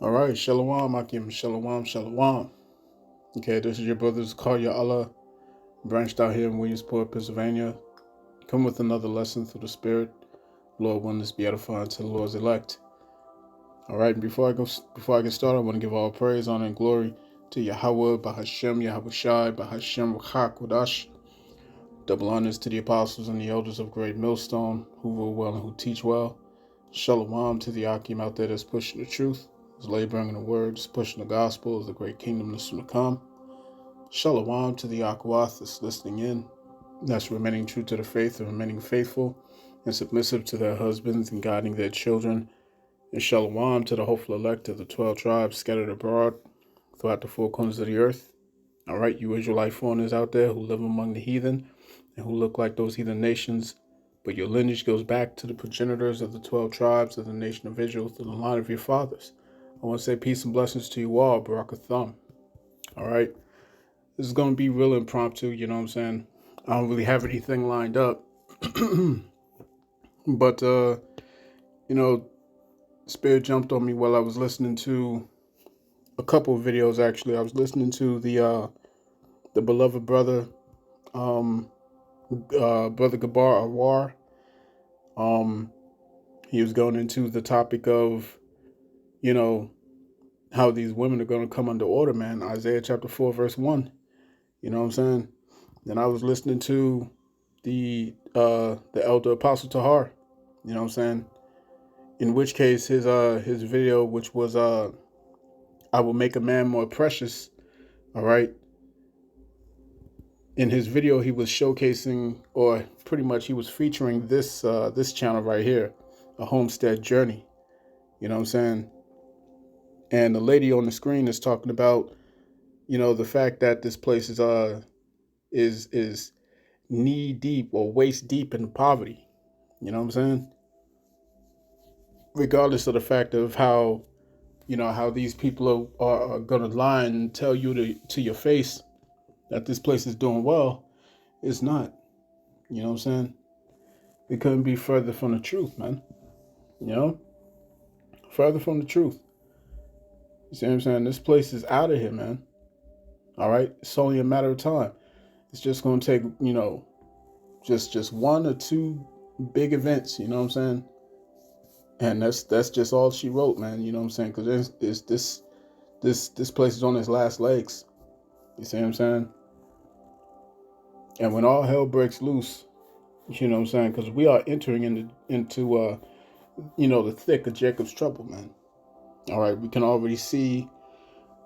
All right, Shalom, Akim, Shalom, Shalom. Okay, this is your brother's call Ya Allah, branched out here in Williamsport, Pennsylvania. Come with another lesson through the Spirit. Lord, one is be edifying to the Lord's elect. All right, before I get started, I want to give all praise, honor, and glory to Yahawah Bahashem Yahawashi, Bahashem Yahawadah. Double honors to the apostles and the elders of Great Millstone, who rule well and who teach well. Shalom to the Akim out there that's pushing the truth, is laboring in the words, pushing the gospel of the great kingdom that's soon to come. Shalom to the Akwath that's listening in, that's remaining true to the faith and remaining faithful and submissive to their husbands and guiding their children. And shalom to the hopeful elect of the 12 tribes scattered abroad throughout the four corners of the earth. All right, you Israelite foreigners out there who live among the heathen and who look like those heathen nations, but your lineage goes back to the progenitors of the 12 tribes of the nation of Israel through the line of your fathers. I want to say peace and blessings to you all, Barakatham. All right, this is going to be real impromptu, you know what I'm saying? I don't really have anything lined up, but, Spirit jumped on me while I was listening to a couple of videos, actually. I was listening to the beloved brother, Brother Gabar Awar. He was going into the topic of, how these women are going to come under order, man. Isaiah chapter 4, verse 1. You know what I'm saying? Then I was listening to the elder Apostle Tahar, you know what I'm saying? In which case his video, which was I will make a man more precious, all right? In his video, he was showcasing, or pretty much he was featuring this channel right here, A Homestead Journey. You know what I'm saying? And the lady on the screen is talking about, the fact that this place is knee deep or waist deep in poverty. You know what I'm saying? Regardless of the fact of how, how these people are gonna lie and tell you to your face that this place is doing well, it's not. You know what I'm saying? It couldn't be further from the truth, man. Further from the truth. You see what I'm saying? This place is out of here, man. All right? It's only a matter of time. It's just going to take, just one or two big events, you know what I'm saying? And that's just all she wrote, man, you know what I'm saying? Because this place is on its last legs. You see what I'm saying? And when all hell breaks loose, you know what I'm saying? Because we are entering into the thick of Jacob's trouble, man. All right, we can already see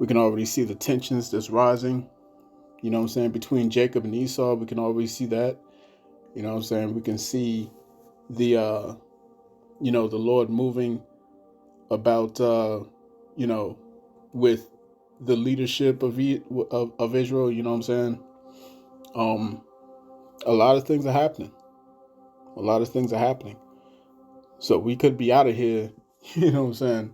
the tensions that's rising, you know what I'm saying, between Jacob and Esau. We can already see that, you know what I'm saying. We can see the the Lord moving about with the leadership of Israel, you know what I'm saying. A lot of things are happening. So we could be out of here, you know what I'm saying.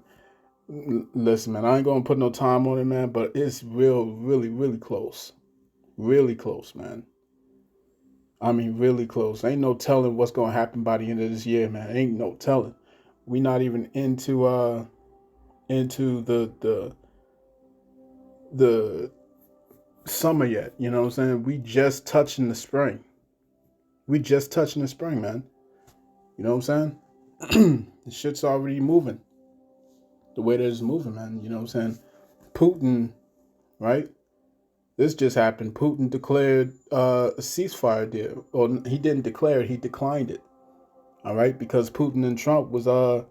Listen, man, I ain't gonna put no time on it, man, but it's really close. Really close, man. I mean, really close. Ain't no telling what's gonna happen by the end of this year, man. Ain't no telling. We not even into the summer yet, you know what I'm saying? We just touching the spring. Man. You know what I'm saying? The shit's already moving. The way that it's moving, man. You know what I'm saying? Putin, right? This just happened. Putin declared a ceasefire deal. Or he didn't declare it, he declined it. All right? Because Putin and Trump was on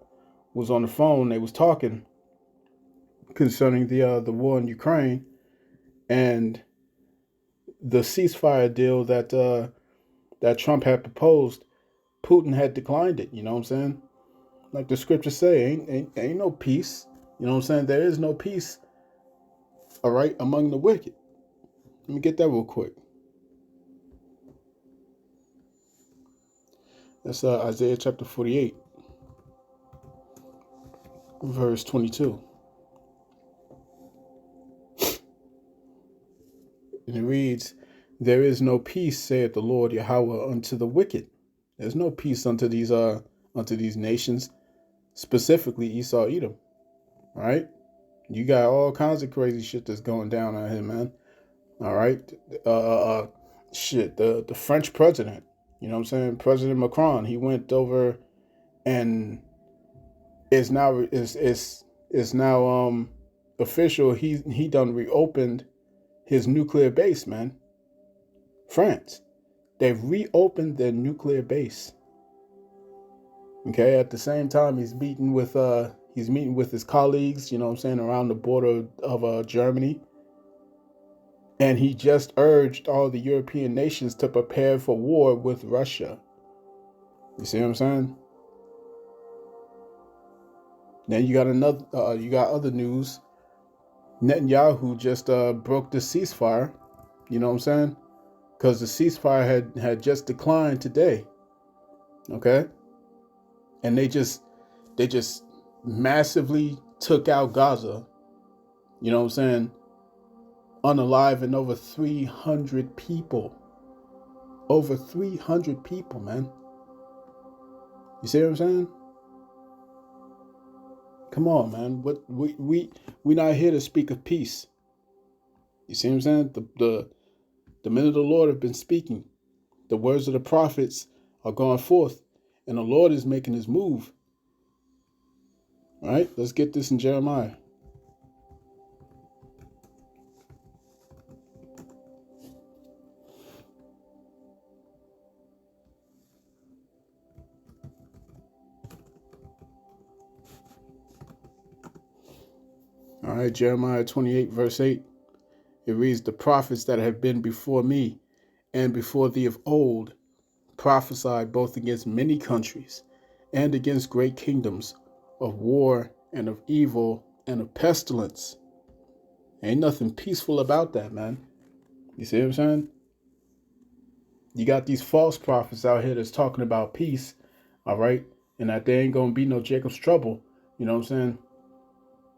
the phone. They was talking concerning the war in Ukraine and the ceasefire deal that Trump had proposed. Putin had declined it, you know what I'm saying? Like the scriptures say, ain't no peace. You know what I'm saying? There is no peace, all right, among the wicked. Let me get that real quick. That's Isaiah chapter 48, verse 22. And it reads, "There is no peace, saith the Lord Yahawah, unto the wicked." There's no peace unto these nations, specifically Esau, Edom. All right? You got all kinds of crazy shit that's going down out here, man. All right. Shit, the French president, you know what I'm saying? President Macron, he went over and is now official. He done reopened his nuclear base, man. France. They've reopened their nuclear base. Okay, at the same time he's meeting with his colleagues, you know what I'm saying, around the border of Germany. And he just urged all the European nations to prepare for war with Russia. You see what I'm saying? Then you got other news. Netanyahu just broke the ceasefire. You know what I'm saying? Because the ceasefire had just declined today. Okay? And they just massively took out Gaza. You know what I'm saying? Unaliving over 300 people. Over 300 people, man. You see what I'm saying? Come on, man. What we not here to speak of peace. You see what I'm saying? The men of the Lord have been speaking. The words of the prophets are going forth, and the Lord is making his move. All right, let's get this in Jeremiah. All right, Jeremiah 28, verse 8. It reads, the prophets that have been before me and before thee of old prophesied both against many countries and against great kingdoms, of war and of evil and of pestilence. Ain't nothing peaceful about that, man. You see what I'm saying? You got these false prophets out here that's talking about peace, all right? And that there ain't gonna be no Jacob's trouble. You know what I'm saying?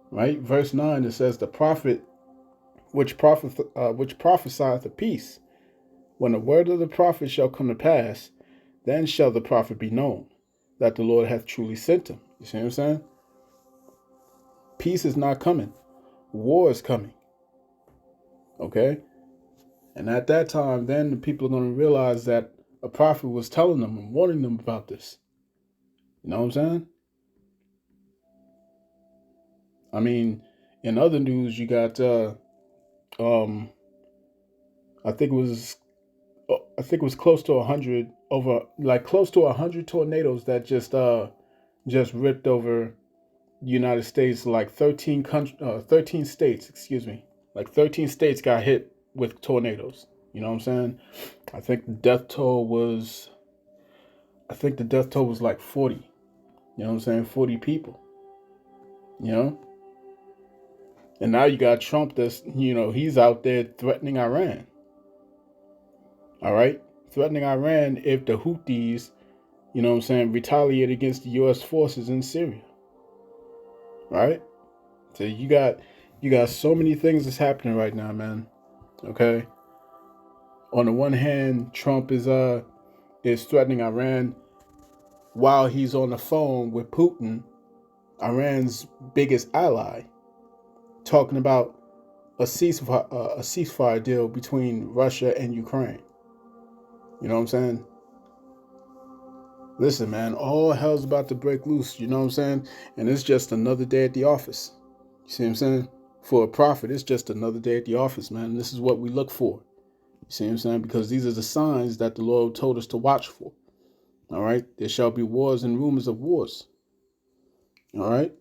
Right? Verse 9, it says, the prophet which prophesieth of peace. When the word of the prophet shall come to pass, then shall the prophet be known, that the Lord hath truly sent him. You see what I'm saying? Peace is not coming. War is coming. Okay? And at that time, then the people are going to realize that a prophet was telling them and warning them about this. You know what I'm saying? I mean, in other news, you got, I think it was close to 100 close to 100 tornadoes that just ripped over the United States. Like 13 states, excuse me. Like 13 states got hit with tornadoes. You know what I'm saying? I think the death toll was like 40. You know what I'm saying? 40 people. You know? And now you got Trump that's, he's out there threatening Iran. All right? Threatening Iran if the Houthis, you know what I'm saying, retaliate against the U.S. forces in Syria. Right? So you got so many things that's happening right now, man. Okay? On the one hand, Trump is threatening Iran while he's on the phone with Putin, Iran's biggest ally, talking about a ceasefire deal between Russia and Ukraine. You know what I'm saying? Listen, man, all hell's about to break loose, you know what I'm saying? And it's just another day at the office. You see what I'm saying? For a prophet, it's just another day at the office, man. And this is what we look for. You see what I'm saying? Because these are the signs that the Lord told us to watch for. All right? There shall be wars and rumors of wars. All right?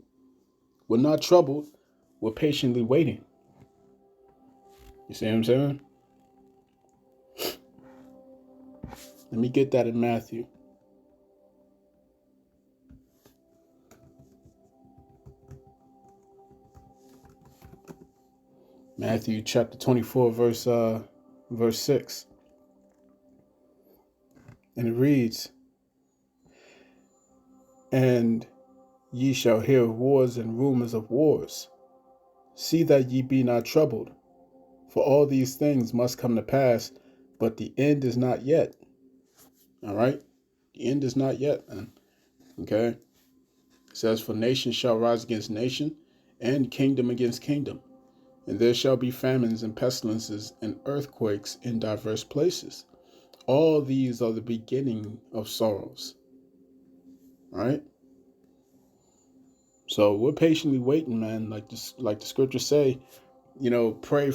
We're not troubled. We're patiently waiting. You see what I'm saying? Let me get that in Matthew. Matthew chapter 24, verse 6. And it reads, and ye shall hear of wars and rumors of wars. See that ye be not troubled, for all these things must come to pass, but the end is not yet. All right? The end is not yet, man. Okay? It says, for nation shall rise against nation, and kingdom against kingdom. And there shall be famines and pestilences and earthquakes in diverse places. All these are the beginning of sorrows. All right? So we're patiently waiting, man. Like the scriptures say, pray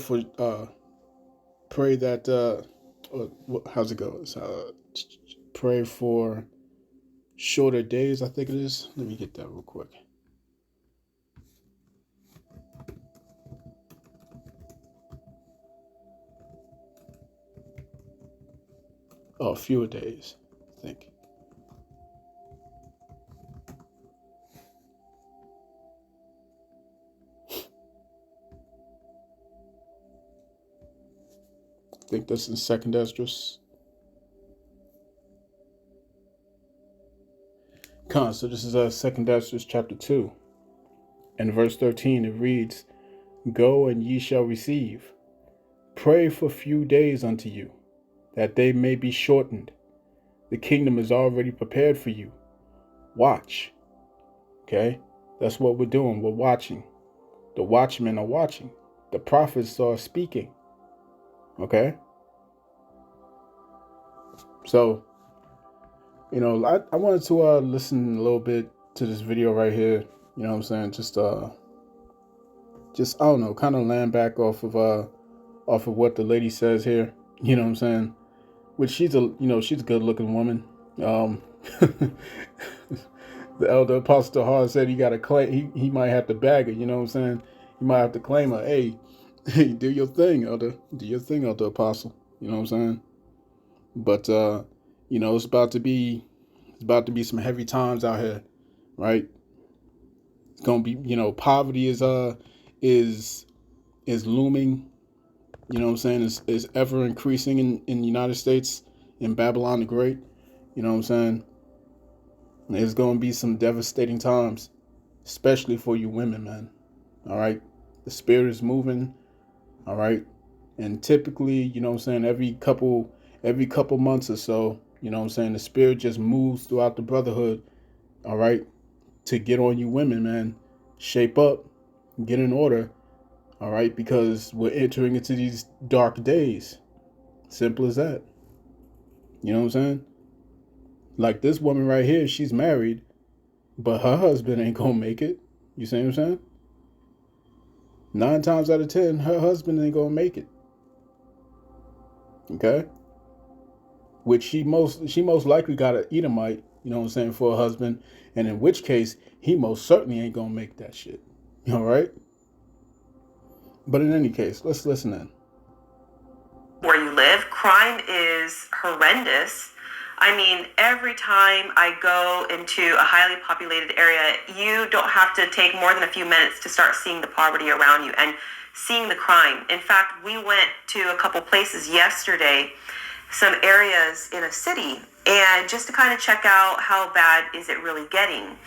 that, how's it go? It's, pray for shorter days, I think it is. Let me get that real quick. Oh, fewer days, I think. I think that's in 2nd Esdras. So this is 2nd Esdras chapter 2. And verse 13, it reads, Go and ye shall receive. Pray for few days unto you, that they may be shortened. The kingdom is already prepared for you. Watch. Okay? That's what we're doing. We're watching. The watchmen are watching. The prophets are speaking. Okay? So, I wanted to listen a little bit to this video right here. You know what I'm saying? Just I don't know, kind of land back off of what the lady says here. You know what I'm saying? Which she's a good looking woman. The elder apostle Hall said he got to claim, he might have to bag her. You know what I'm saying? He might have to claim her. Hey, do your thing, elder. Do your thing, elder apostle. You know what I'm saying? But it's about to be some heavy times out here, right? It's gonna be, poverty is looming. You know what I'm saying? Is ever increasing in the United States, in Babylon the Great. You know what I'm saying? There's gonna be some devastating times, especially for you women, man. All right, the spirit is moving. All right, and typically, you know what I'm saying, every couple months or so, you know what I'm saying, the spirit just moves throughout the brotherhood. All right, to get on you women, man. Shape up, get in order. All right, because we're entering into these dark days. Simple as that. You know what I'm saying? Like this woman right here, she's married, but her husband ain't gonna make it. You see what I'm saying? 9 times out of 10, her husband ain't gonna make it. Okay? Which she most likely got an Edomite, you know what I'm saying, for a husband, and in which case he most certainly ain't gonna make that shit. All right? But in any case, let's listen in. Where you live, crime is horrendous. I mean, every time I go into a highly populated area, you don't have to take more than a few minutes to start seeing the poverty around you and seeing the crime. In fact, we went to a couple places yesterday, some areas in a city, and just to kind of check out how bad is it really getting.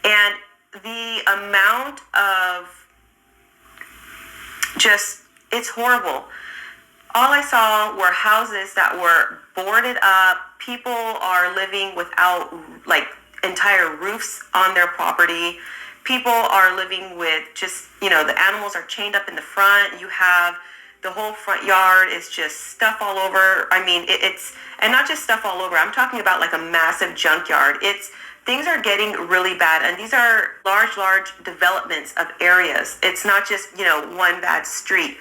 And the amount of it's horrible. All I saw were houses that were boarded up. People are living without entire roofs on their property. People are living with the animals are chained up in the front. You have the whole front yard is just stuff all over. I mean, it's not just stuff all over. I'm talking about like a massive junkyard. Things are getting really bad, and these are large developments of areas. It's not just, one bad street.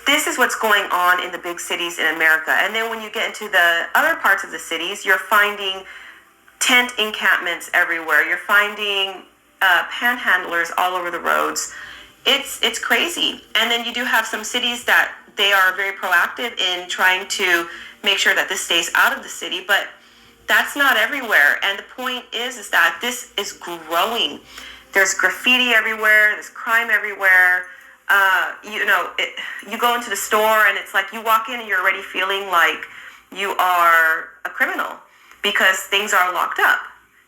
This is what's going on in the big cities in America. And then when you get into the other parts of the cities, you're finding tent encampments everywhere. You're finding panhandlers all over the roads. It's crazy. And then you do have some cities that they are very proactive in trying to make sure that this stays out of the city, but that's not everywhere. And the point is that this is growing. There's graffiti everywhere. There's crime everywhere. You go into the store and it's like you walk in and you're already feeling like you are a criminal because things are locked up.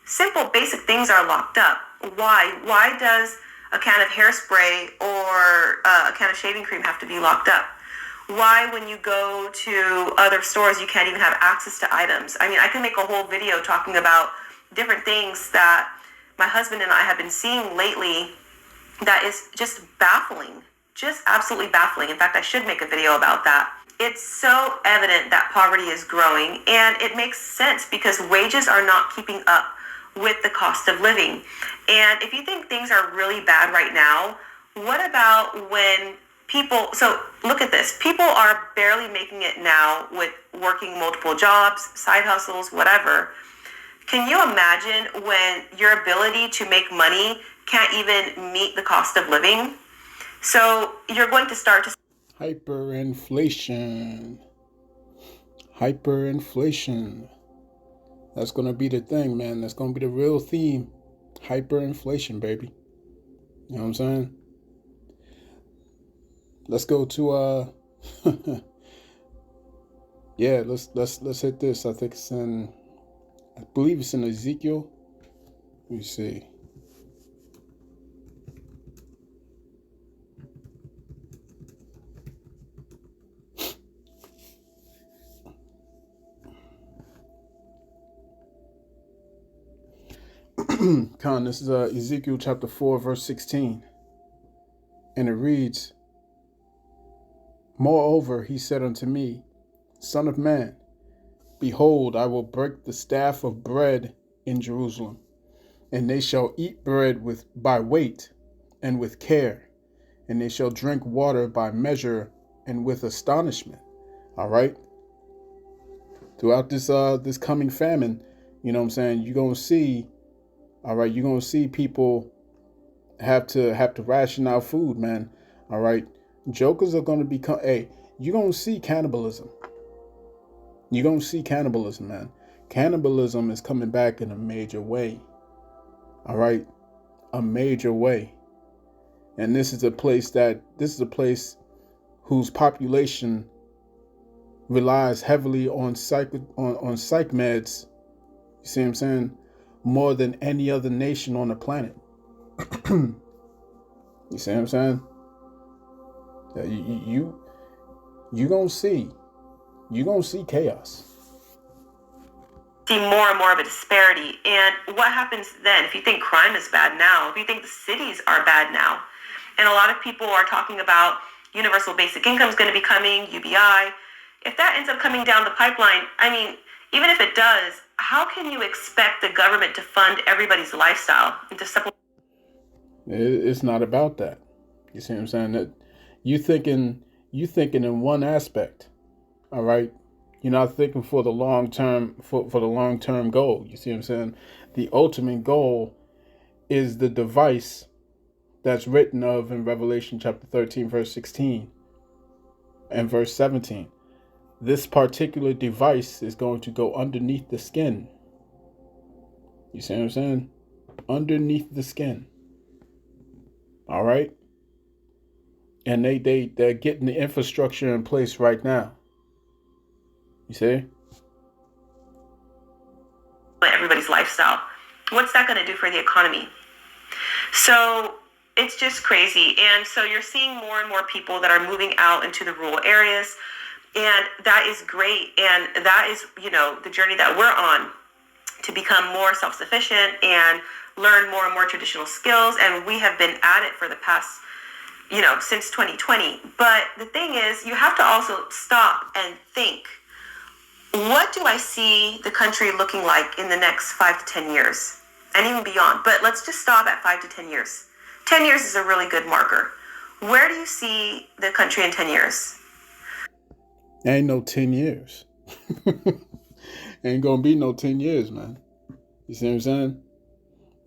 Simple, basic things are locked up. Why? Why does a can of hairspray or a can of shaving cream have to be locked up? Why, when you go to other stores, you can't even have access to items? I mean, I can make a whole video talking about different things that my husband and I have been seeing lately that is just baffling, just absolutely baffling. In fact, I should make a video about that. It's so evident that poverty is growing, and it makes sense because wages are not keeping up with the cost of living. And if you think things are really bad right now, what about when people, so look at this, people are barely making it now with working multiple jobs, side hustles, whatever. Can you imagine when your ability to make money can't even meet the cost of living? So you're going to start to hyperinflation. Hyperinflation. That's going to be the thing, man. That's going to be the real theme. Hyperinflation, baby. You know what I'm saying? Let's go to yeah, let's hit this. I think it's in, I believe it's in Ezekiel. Let me see. This is Ezekiel chapter 4, verse 16. And it reads, Moreover, he said unto me, Son of man, behold, I will break the staff of bread in Jerusalem, and they shall eat bread by weight and with care, and they shall drink water by measure and with astonishment. All right. Throughout this coming famine, you know what I'm saying, you're gonna see, all right, you're gonna see people have to ration out food, man. All right. Jokers are gonna become, hey, you're gonna see cannibalism. You're gonna see cannibalism, man. Cannibalism is coming back in a major way. All right. A major way. And this is a place whose population relies heavily on psych meds. You see what I'm saying? More than any other nation on the planet. You see what I'm saying? You gonna see chaos. See more and more of a disparity. And what happens then? If you think crime is bad now, if you think the cities are bad now, and a lot of people are talking about universal basic income is going to be coming, UBI. If that ends up coming down the pipeline, I mean, even if it does, how can you expect the government to fund everybody's lifestyle and to supplement? It's not about that. You see what I'm saying? That you thinking in one aspect. All right. You're not thinking for the long term for the long term goal. You see what I'm saying? The ultimate goal is the device that's written of in Revelation chapter 13, verse 16 and verse 17. This particular device is going to go underneath the skin. You see what I'm saying? Underneath the skin. All right. And they're getting the infrastructure in place right now. You see? Everybody's lifestyle. What's that going to do for the economy? So it's just crazy. And so you're seeing more and more people that are moving out into the rural areas. And that is great. And that is, the journey that we're on to become more self-sufficient and learn more and more traditional skills. And we have been at it for the past, since 2020. But the thing is, you have to also stop and think, what do I see the country looking like in the next 5 to 10 years and even beyond? But let's just stop at 5 to 10 years. 10 years is a really good marker. Where do you see the country in 10 years? Ain't no 10 years. Ain't gonna be no 10 years, man. You see what I'm saying?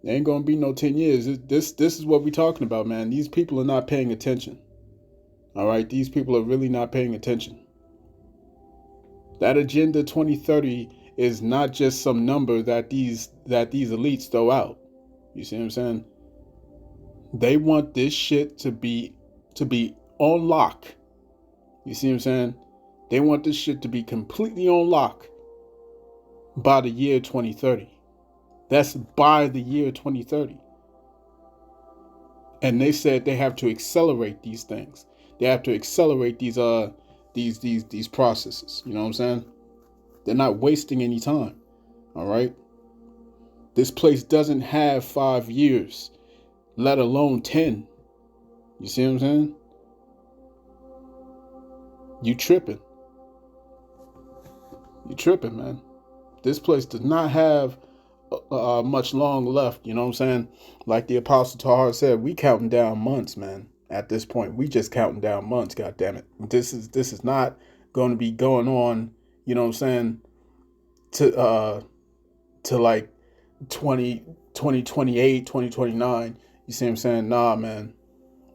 Ain't gonna be no 10 years. This is what we're talking about, man. These people are not paying attention. All right? These people are really not paying attention. That Agenda 2030 is not just some number that these elites throw out. You see what I'm saying? They want this shit to be on lock. You see what I'm saying? They want this shit to be completely on lock by the year 2030. That's by the year 2030. And they said they have to accelerate these things. They have to accelerate these processes. You know what I'm saying? They're not wasting any time. All right. This place doesn't have 5 years, let alone 10. You see what I'm saying? You tripping. You tripping, man. This place does not have much long left. You know what I'm saying? Like the Apostle Tahar said, we counting down months, man. At this point, we just counting down months. God damn it! This is not going to be going on. You know what I'm saying? To like 2028, 2029. You see what I'm saying? Nah, man.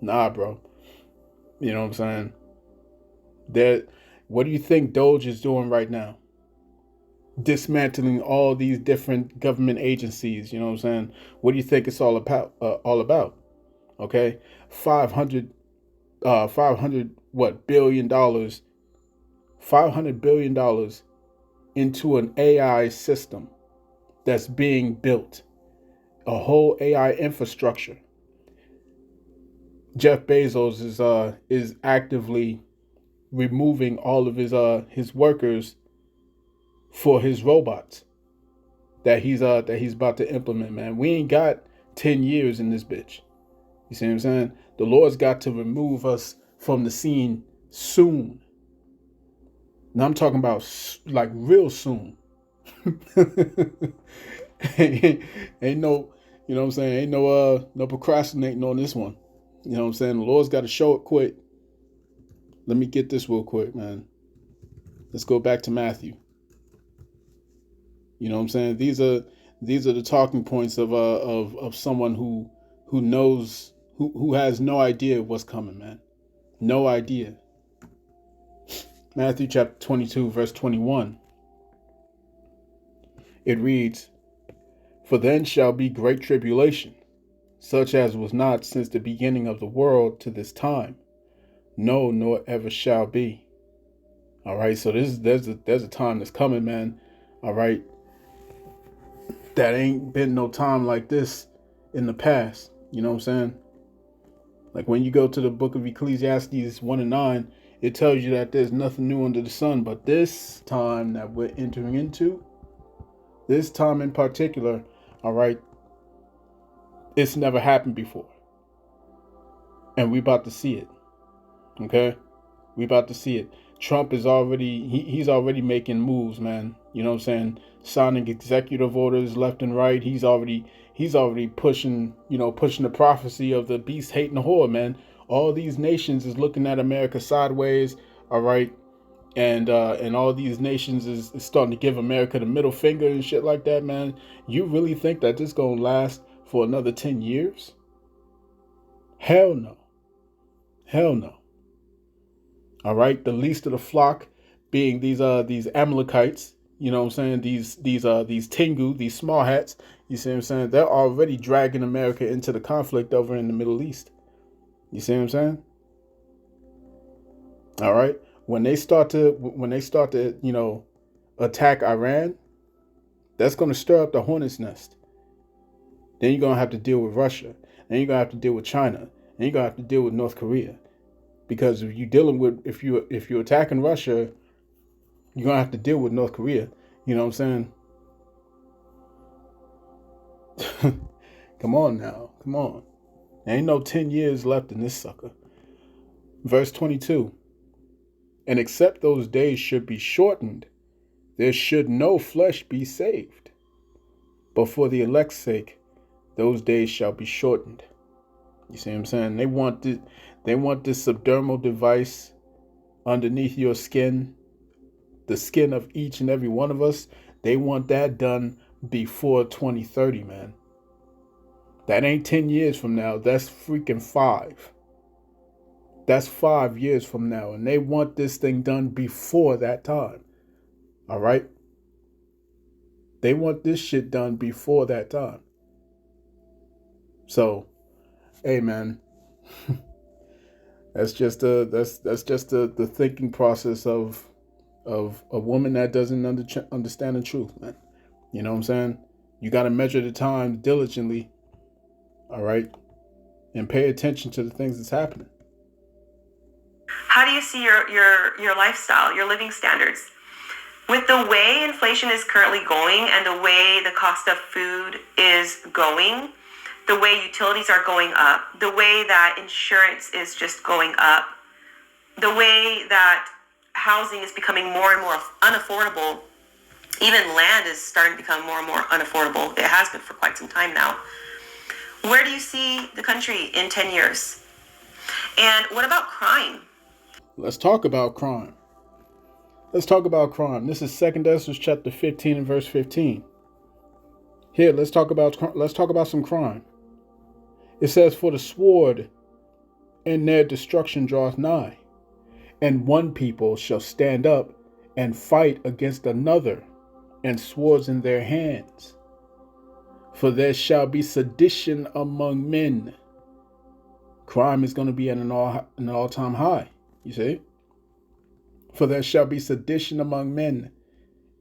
Nah, bro. You know what I'm saying? What do you think Doge is doing right now? Dismantling all these different government agencies. You know what I'm saying? What do you think it's all about? Okay, 500 what $500 billion into an AI system that's being built, a whole AI infrastructure. Jeff Bezos is actively removing all of his workers for his robots that he's about to implement. Man, we ain't got 10 years in this bitch. You see what I'm saying? The Lord's got to remove us from the scene soon. Now I'm talking about like real soon. ain't no, you know what I'm saying? Ain't no procrastinating on this one. You know what I'm saying? The Lord's got to show it quick. Let me get this real quick, man. Let's go back to Matthew. You know what I'm saying? These are the talking points of someone who knows, who has no idea what's coming, man. No idea. Matthew chapter 22, verse 21. It reads, "For then shall be great tribulation, such as was not since the beginning of the world to this time, no, nor ever shall be." All right, so there's a time that's coming, man. All right, that ain't been no time like this in the past. You know what I'm saying? Like when you go to the book of Ecclesiastes 1 and 9, it tells you that there's nothing new under the sun. But this time that we're entering into, this time in particular, all right, it's never happened before. And we about to see it. Okay? We about to see it. Trump is already, he's already making moves, man. You know what I'm saying? Signing executive orders left and right. He's already pushing the prophecy of the beast hating the whore, man. All these nations is looking at America sideways, all right? And all these nations is starting to give America the middle finger and shit like that, man. You really think that this gonna last for another 10 years? Hell no. Hell no. All right, the least of the flock being these Amalekites, you know what I'm saying? These Tengu, these small hats, you see what I'm saying? They're already dragging America into the conflict over in the Middle East. You see what I'm saying? All right. When they start to, you know, attack Iran, that's going to stir up the hornet's nest. Then you're going to have to deal with Russia. Then you're going to have to deal with China. Then you're going to have to deal with North Korea. Because if you're attacking Russia, you're going to have to deal with North Korea. You know what I'm saying? Come on now. Come on. There ain't no 10 years left in this sucker. Verse 22. "And except those days should be shortened, there should no flesh be saved. But for the elect's sake, those days shall be shortened." You see what I'm saying? They want this subdermal device underneath your skin, the skin of each and every one of us. They want that done before 2030, man. That ain't 10 years from now. That's freaking 5. That's 5 years from now. And they want this thing done before that time. All right? They want this shit done before that time. So, hey, man. That's just the thinking process of a woman that doesn't understand the truth, man. You know what I'm saying? You got to measure the time diligently, all right, and pay attention to the things that's happening. How do you see your lifestyle, your living standards? With the way inflation is currently going and the way the cost of food is going, the way utilities are going up, the way that insurance is just going up, the way that housing is becoming more and more unaffordable. Even land is starting to become more and more unaffordable. It has been for quite some time now. Where do you see the country in 10 years? And what about crime? Let's talk about crime. Let's talk about crime. This is 2 Ezra chapter 15 and verse 15. Here, let's talk about some crime. It says, "For the sword and their destruction draweth nigh, and one people shall stand up and fight against another, and swords in their hands. For there shall be sedition among men." Crime is going to be at an all-time high, you see? "For there shall be sedition among men,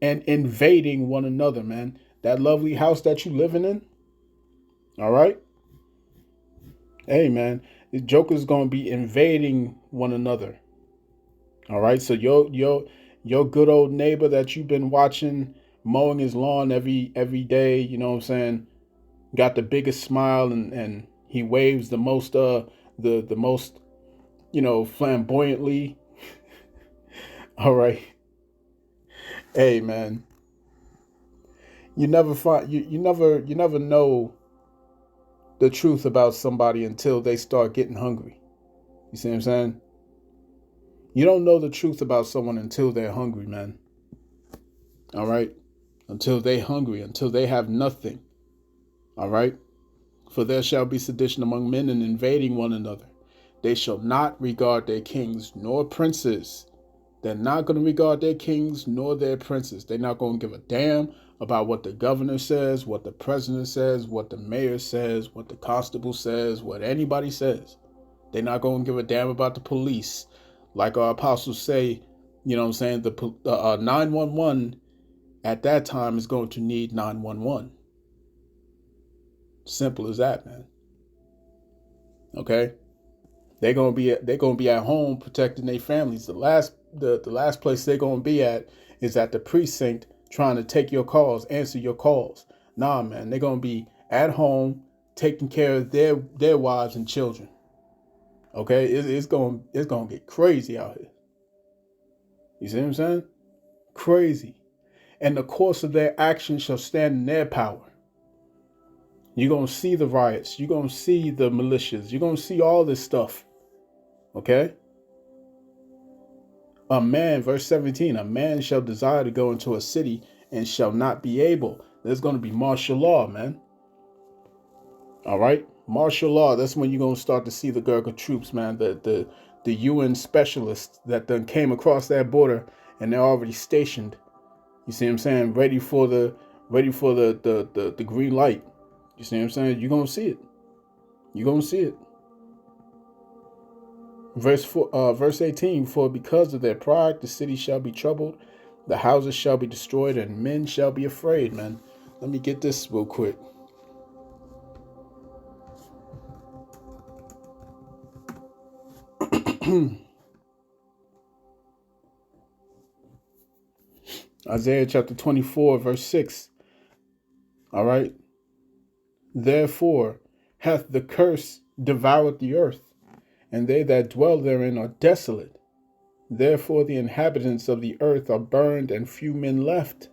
and invading one another," man. That lovely house that you living in, all right? Hey, man, the joker's going to be invading one another. All right, so your good old neighbor that you've been watching mowing his lawn every day, you know what I'm saying, got the biggest smile and he waves the most the most, you know, flamboyantly. All right. Hey, man, you never know the truth about somebody until they start getting hungry. You see what I'm saying? You don't know the truth about someone until they're hungry, man. All right? Until they're hungry, until they have nothing. All right? "For there shall be sedition among men, and invading one another. They shall not regard their kings nor princes." They're not going to regard their kings nor their princes. They're not going to give a damn about what the governor says, what the president says, what the mayor says, what the constable says, what anybody says. They're not going to give a damn about the police. Like our apostles say, you know what I'm saying, the 911 at that time is going to need 911. Simple as that, man. Okay? They're gonna be at home protecting their families. The last place they're gonna be at is at the precinct trying to take your calls, answer your calls. Nah, man, they're gonna be at home taking care of their wives and children. Okay, it's gonna get crazy out here. You see what I'm saying? Crazy. "And the course of their action shall stand in their power." You're gonna see the riots. You're gonna see the militias. You're gonna see all this stuff. Okay? "A man," verse 17, "a man shall desire to go into a city and shall not be able." There's going to be martial law, man. All right? Martial law. That's when you're going to start to see the Gurkha troops, man. The UN specialists that then came across that border and they're already stationed. You see what I'm saying? Ready for the green light. You see what I'm saying? You're going to see it. You're going to see it. Verse 18, "For because of their pride, the city shall be troubled, the houses shall be destroyed, and men shall be afraid," man. Let me get this real quick. Isaiah chapter 24, verse 6. All right. "Therefore hath the curse devoured the earth, and they that dwell therein are desolate. Therefore the inhabitants of the earth are burned, and few men left."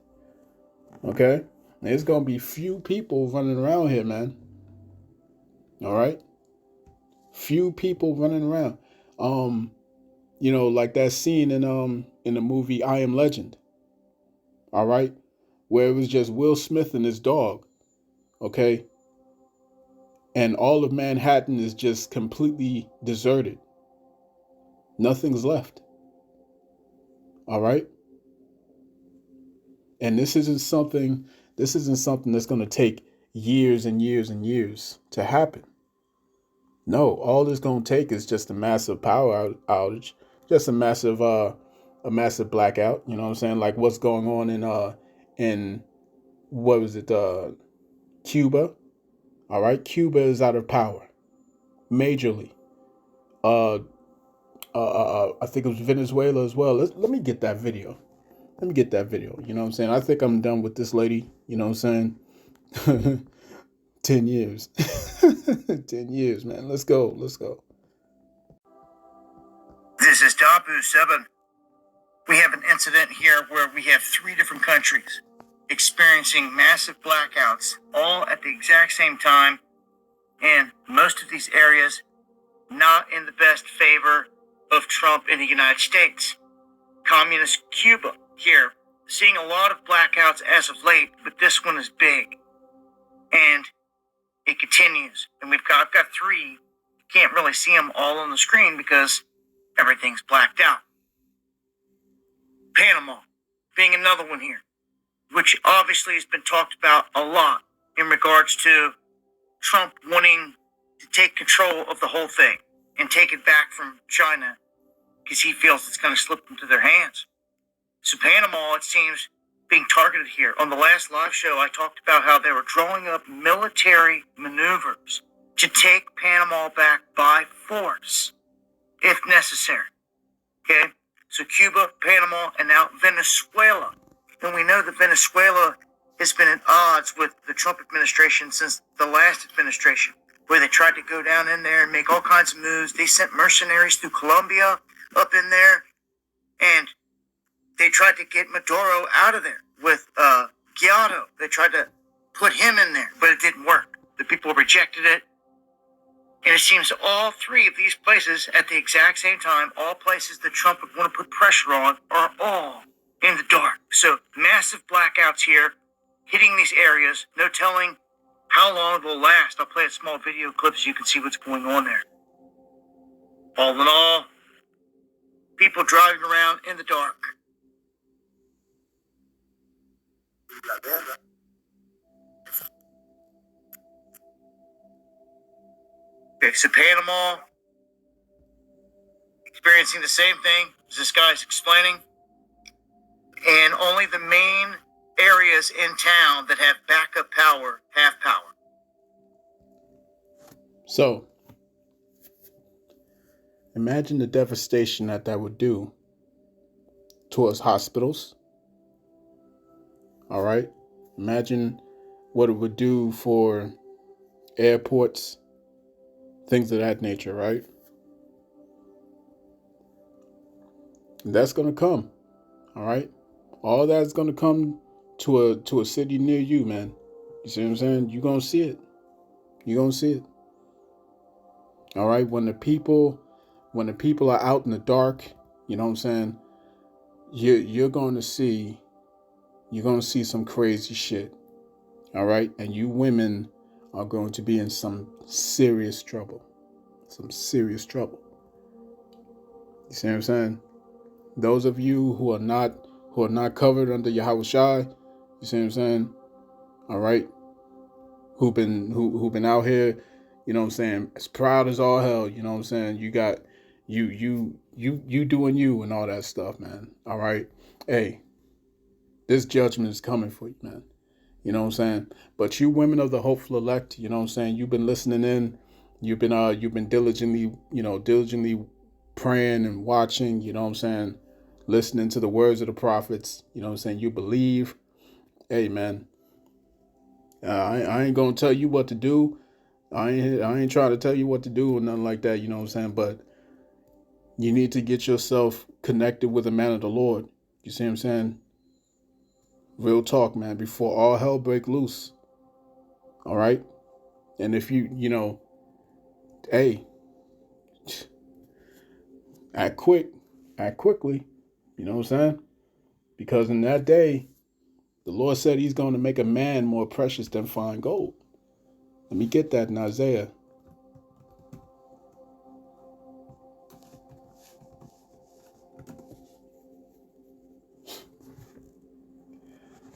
Okay? There's going to be few people running around here, man. All right? Few people running around. You know, like that scene in the movie I Am Legend. All right? Where it was just Will Smith and his dog. Okay? And all of Manhattan is just completely deserted. Nothing's left. All right? And this isn't something that's going to take years and years and years to happen. No, all it's going to take is just a massive power outage, just a massive blackout, you know what I'm saying? Like what's going on in what was it, Cuba? All right, Cuba is out of power, majorly. I think it was Venezuela as well. Let me get that video. You know what I'm saying? I think I'm done with this lady. You know what I'm saying? 10 years. 10 years, man. Let's go. Let's go. This is Dabu 7. We have an incident here where we have 3 different countries experiencing massive blackouts all at the exact same time, and most of these areas not in the best favor of Trump in the United States. Communist Cuba here, seeing a lot of blackouts as of late, but this one is big. And it continues. And I've got 3. Can't really see them all on the screen because everything's blacked out. Panama being another one here, which obviously has been talked about a lot in regards to Trump wanting to take control of the whole thing and take it back from China because he feels it's going to slip into their hands. So Panama, it seems, being targeted here. On the last live show, I talked about how they were drawing up military maneuvers to take Panama back by force, if necessary. Okay? So Cuba, Panama, and now Venezuela. And we know that Venezuela has been at odds with the Trump administration since the last administration, where they tried to go down in there and make all kinds of moves. They sent mercenaries through Colombia up in there, and they tried to get Maduro out of there with Guaido. They tried to put him in there, but it didn't work. The people rejected it. And it seems all 3 of these places at the exact same time, all places that Trump would want to put pressure on, are all in the dark. So massive blackouts here, hitting these areas. No telling how long it will last. I'll play a small video clip so you can see what's going on there. All in all, people driving around in the dark. Okay, so Panama experiencing the same thing as this guy's explaining, and only the main areas in town that have backup power have power. So, imagine the devastation that would do towards hospitals. All right? Imagine what it would do for airports, things of that nature, right? And that's going to come. All right? All that's going to come to a city near you, man. You see what I'm saying? You're going to see it. You're going to see it. All right? When the people are out in the dark, you know what I'm saying? You're going to see some crazy shit. All right? And you women are going to be in some serious trouble. Some serious trouble. You see what I'm saying? Those of you who are not covered under Yahawashi, you see what I'm saying? All right? Who've been out here, you know what I'm saying, as proud as all hell, you know what I'm saying? You got you doing you and all that stuff, man. All right? Hey, this judgment is coming for you, man. You know what I'm saying? But you women of the hopeful elect, you know what I'm saying, you've been listening in, you've been diligently praying and watching, you know what I'm saying, listening to the words of the prophets, you know what I'm saying, you believe. Hey, man, I ain't gonna tell you what to do. I ain't trying to tell you what to do or nothing like that, you know what I'm saying, but you need to get yourself connected with a man of the Lord. You see what I'm saying? Real talk, man, before all hell break loose. All right? And if you hey, act quickly, you know what I'm saying? Because in that day, the Lord said he's going to make a man more precious than fine gold. Let me get that in Isaiah.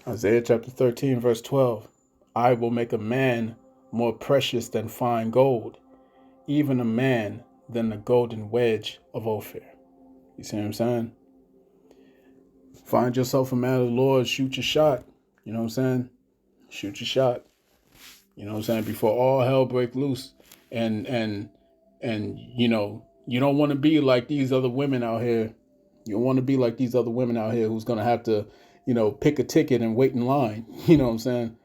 Isaiah chapter 13, verse 12. I will make a man more precious than fine gold, even a man than the golden wedge of Ophir. You see what I'm saying? Find yourself a man of the Lord, shoot your shot. You know what I'm saying? Shoot your shot. You know what I'm saying? Before all hell break loose. And you know, you don't want to be like these other women out here. You don't want to be like these other women out here who's going to have to, pick a ticket and wait in line. You know what I'm saying?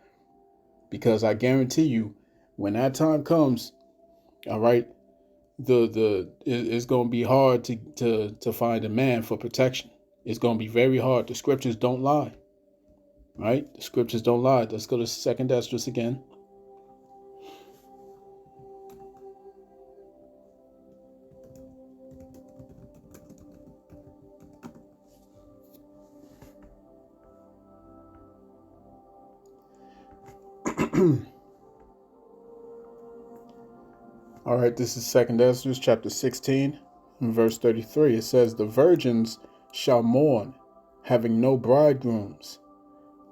Because I guarantee you, When that time comes, all right, it's going to be hard to find a man for protection. It's going to be very hard. The scriptures don't lie, right? The scriptures don't lie. Let's go to 2nd Esdras again. All right, this is 2nd Esdras chapter 16 and verse 33. It says, the virgins shall mourn, having no bridegrooms.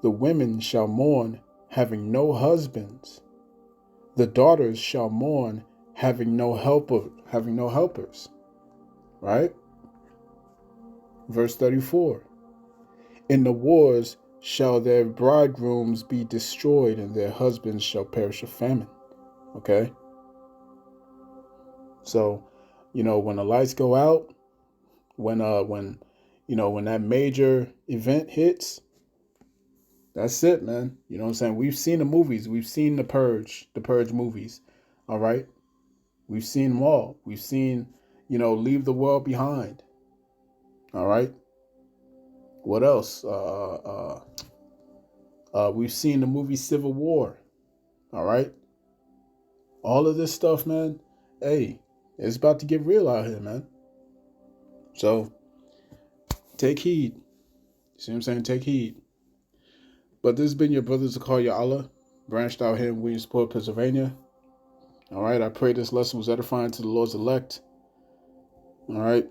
The women shall mourn, having no husbands. The daughters shall mourn, having no helpers. Right? Verse 34. In the wars shall their bridegrooms be destroyed, and their husbands shall perish of famine. Okay? So, when the lights go out, when that major event hits, that's it, man. You know what I'm saying? We've seen the movies. We've seen the Purge movies. All right? We've seen them all. We've seen, Leave the World Behind. All right? What else? We've seen the movie Civil War. All right? All of this stuff, man. Hey, it's about to get real out here, man. So, take heed. See what I'm saying? Take heed. But this has been your brother Zakar Yahawadah, branched out here in Williamsport, Pennsylvania. All right, I pray this lesson was edifying to the Lord's elect. All right.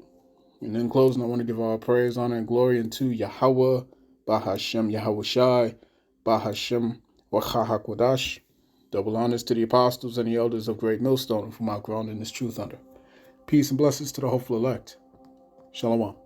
And in closing, I want to give all praise, honor, and glory unto Yahawah Bahashem Yahawashi, Bahashem YAHAWADAH. Double honors to the apostles and the elders of Great Millstone, whom I've grown in this truth under. Peace and blessings to the hopeful elect. Shalom.